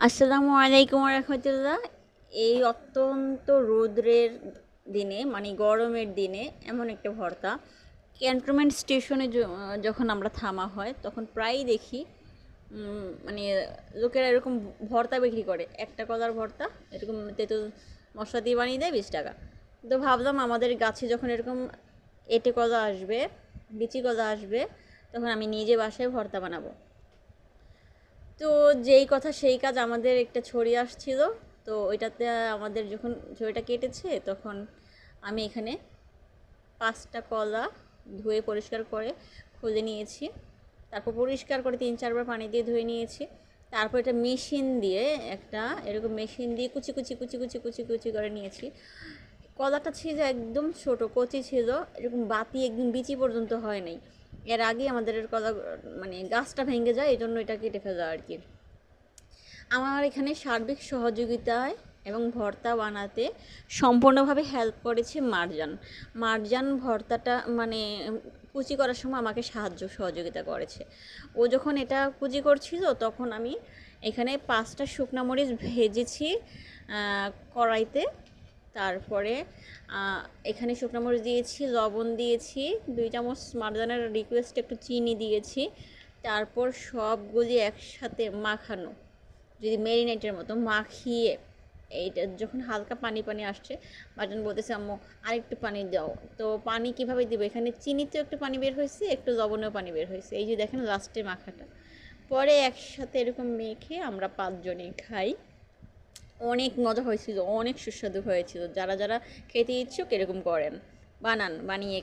আসসালামু আলাইকুম রাহমাতুল্লাহ। এই অত্যন্ত রৌদ্রের দিনে মানে গরমের দিনে এমন একটা ভর্তা ক্যান্টনমেন্ট স্টেশনে যখন আমরা থামা হয় তখন প্রায়ই দেখি মানে লোকেরা এরকম ভর্তা বিক্রি করে, একটা কলার ভর্তা এরকম তেঁতুল মশলা দিয়ে বানিয়ে দেয় 20 টাকা। তো ভাবলাম আমাদের গাছে যখন এরকম এঁটে কলা আসবে, বিচি কলা আসবে, তখন আমি নিজে বাসায় ভর্তা বানাবো। তো যেই কথা সেই কাজ, আমাদের একটা ছড়ি আসছিল। তো ওইটাতে আমাদের যখন ছড়িটা কেটেছে তখন আমি এখানে 5টা কলা ধুয়ে পরিষ্কার করে খুলে নিয়েছি। তারপর পরিষ্কার করে 3-4 বার পানি দিয়ে ধুয়ে নিয়েছি। তারপর এটা মেশিন দিয়ে, একটা এরকম মেশিন দিয়ে কুচি কুচি কুচি কুচি কুচি কুচি করে নিয়েছি। কলাটা ছিল একদম ছোট কচি ছিল, এরকম বাতি একদম বিচি পর্যন্ত হয় নাই। এর আগে আমাদের কলা মানে গাছটা ভেঙে যায়, এই জন্য এটা কেটে ফেলা আর কি। আমার এখানে সার্বিক সহযোগিতায় এবং ভর্তা বানাতে সম্পূর্ণভাবে হেল্প করেছে মারজান। মারজান ভর্তাটা মানে কুচি করার সময় আমাকে সহযোগিতা করেছে। ও যখন এটা কুচি করছিল তখন আমি এখানে 5টা শুকনো মরিচ ভেজেছি কড়াইতে। তারপরে এখানে শুকনো মরিচ দিয়েছি, লবণ দিয়েছি, 2 চামচ মারজানের রিকোয়েস্টে একটু চিনি দিয়েছি। তারপর সবগুলি একসাথে মাখানো, যদি ম্যারিনেটের মতো মাখিয়ে, এইটা যখন হালকা পানি পানি আসছে, মারজান বলতেছে আম্মু আরেকটু পানি দাও। তো পানি কিভাবে দিব, এখানে চিনিতেও একটু পানি বের হয়েছে, একটু লবণেও পানি বের হয়েছে, এই যে দেখেন লাস্টে মাখাটা। পরে একসাথে এরকম মেখে আমরা 5 জনে খাই। অনেক মজা হয়েছিল, অনেক সুস্বাদু হয়েছিল। যারা যারা খেতে ইচ্ছুক এরকম করেন, বানিয়ে